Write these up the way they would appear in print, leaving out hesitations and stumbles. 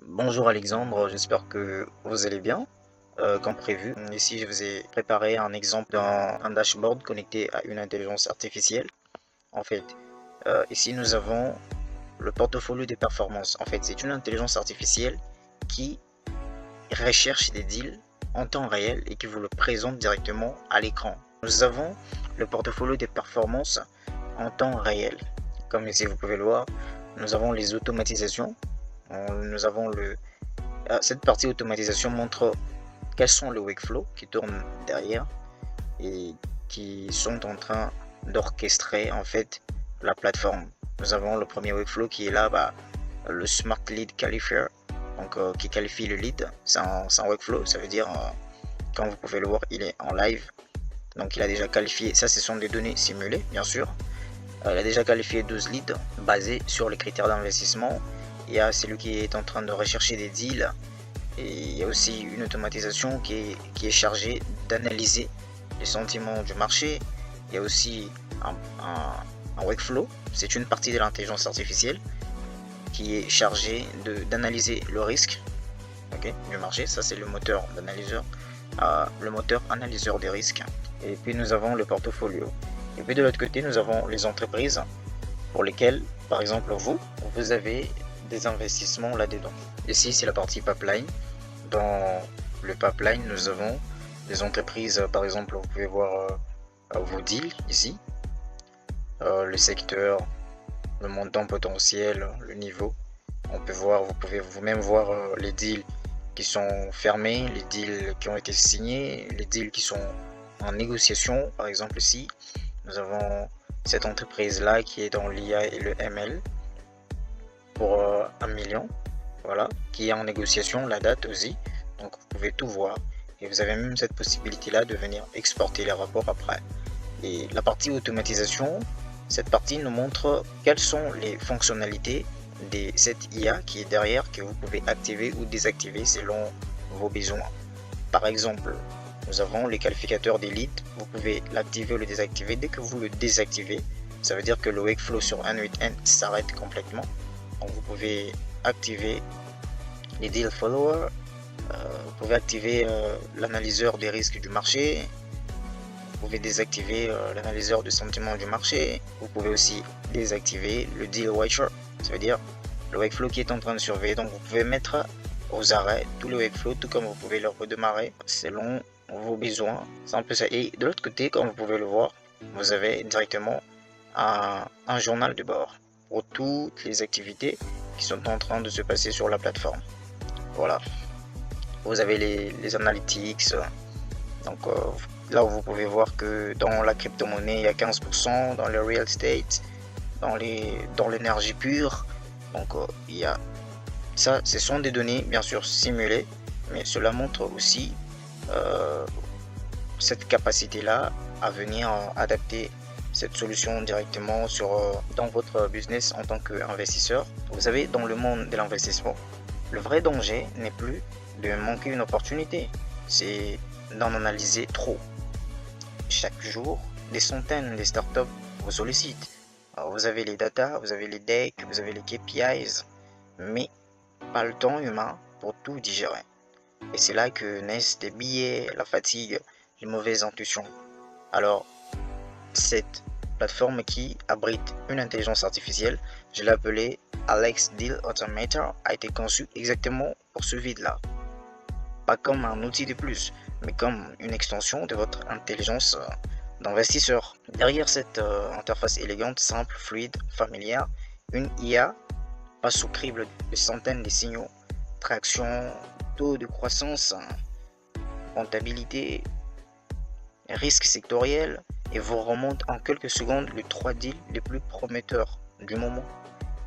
Bonjour Alexandre, j'espère que vous allez bien. Comme prévu, ici je vous ai préparé un exemple d'un dashboard connecté à une intelligence artificielle. En fait, ici nous avons le portfolio des performances. En fait, c'est une intelligence artificielle qui recherche des deals en temps réel et qui vous le présente directement à l'écran. Nous avons le portfolio des performances en temps réel. Comme ici vous pouvez le voir, nous avons les automatisations. Nous avons cette partie automatisation montre quels sont les workflows qui tournent derrière et qui sont en train d'orchestrer en fait la plateforme. Nous avons le premier workflow qui est là, le Smart Lead Qualifier, donc qui qualifie le lead. C'est un workflow, ça veut dire, comme vous pouvez le voir, il est en live. Donc il a déjà qualifié, ça ce sont des données simulées bien sûr. Il a déjà qualifié 12 leads basés sur les critères d'investissement. Il y a celui qui est en train de rechercher des deals. Et il y a aussi une automatisation qui est chargée d'analyser les sentiments du marché. Il y a aussi un workflow, c'est une partie de l'intelligence artificielle qui est chargée d'analyser le risque, okay, du marché. Ça c'est le moteur d'analyseur, le moteur analyseur des risques. Et puis nous avons le portfolio. Et puis de l'autre côté, nous avons les entreprises pour lesquelles, par exemple vous avez des investissements là-dedans. Ici c'est la partie pipeline. Dans le pipeline, nous avons des entreprises, par exemple, vous pouvez voir vos deals ici, le secteur, le montant potentiel, le niveau. On peut voir, vous pouvez vous-même voir les deals qui sont fermés, les deals qui ont été signés, les deals qui sont en négociation. Par exemple, ici, nous avons cette entreprise-là qui est dans l'IA et le ML pour 1 million, voilà, qui est en négociation, la date aussi. Donc vous pouvez tout voir et vous avez même cette possibilité là de venir exporter les rapports après. Et la partie automatisation, cette partie nous montre quelles sont les fonctionnalités de cette IA qui est derrière, que vous pouvez activer ou désactiver selon vos besoins. Par exemple, nous avons les qualificateurs des leads, vous pouvez l'activer ou le désactiver. Dès que vous le désactivez, ça veut dire que le workflow sur N8N s'arrête complètement. Donc vous pouvez activer les deal followers, vous pouvez activer l'analyseur des risques du marché, vous pouvez désactiver l'analyseur de sentiment du marché, vous pouvez aussi désactiver le deal watcher, ça veut dire le workflow qui est en train de surveiller. Donc vous pouvez mettre aux arrêts tout le workflow, tout comme vous pouvez le redémarrer selon vos besoins. C'est un peu ça. Et de l'autre côté, comme vous pouvez le voir, vous avez directement un journal de bord pour toutes les activités qui sont en train de se passer sur la plateforme. Voilà. Vous avez les analytics. Donc là où vous pouvez voir que dans la crypto-monnaie, il y a 15%, dans le real estate, dans l'énergie pure. Donc il y a ça, ce sont des données bien sûr simulées, mais cela montre aussi cette capacité-là à venir adapter cette solution directement dans votre business en tant qu'investisseur. Vous savez, dans le monde de l'investissement, le vrai danger n'est plus de manquer une opportunité, c'est d'en analyser trop. Chaque jour, des centaines de startups vous sollicitent. Alors, vous avez les data, vous avez les decks, vous avez les KPIs, mais pas le temps humain pour tout digérer. Et c'est là que naissent des billets, la fatigue, les mauvaises intuitions. Alors, cette plateforme qui abrite une intelligence artificielle, je l'ai appelée Alex Deal Automator, a été conçue exactement pour ce vide-là. Pas comme un outil de plus, mais comme une extension de votre intelligence d'investisseur. Derrière cette interface élégante, simple, fluide, familière, une IA passe au crible de centaines de signaux, traction, taux de croissance, rentabilité, risque sectoriel, et vous remonte en quelques secondes les 3 deals les plus prometteurs du moment.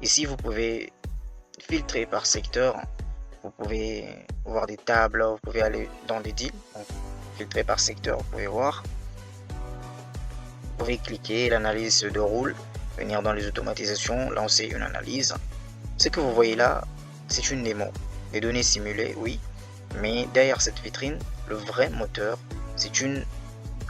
Ici, vous pouvez filtrer par secteur, vous pouvez voir des tables, vous pouvez aller dans des deals, donc filtrer par secteur, vous pouvez voir. Vous pouvez cliquer, l'analyse se déroule, venir dans les automatisations, lancer une analyse. Ce que vous voyez là, c'est une démo. Les données simulées, oui, mais derrière cette vitrine, le vrai moteur, c'est une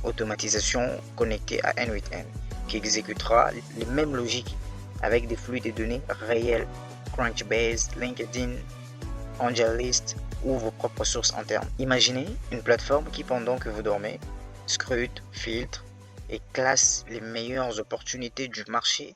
automatisation connectée à N8N qui exécutera les mêmes logiques avec des flux de données réels. Crunchbase, LinkedIn, AngelList ou vos propres sources internes. Imaginez une plateforme qui, pendant que vous dormez, scrute, filtre et classe les meilleures opportunités du marché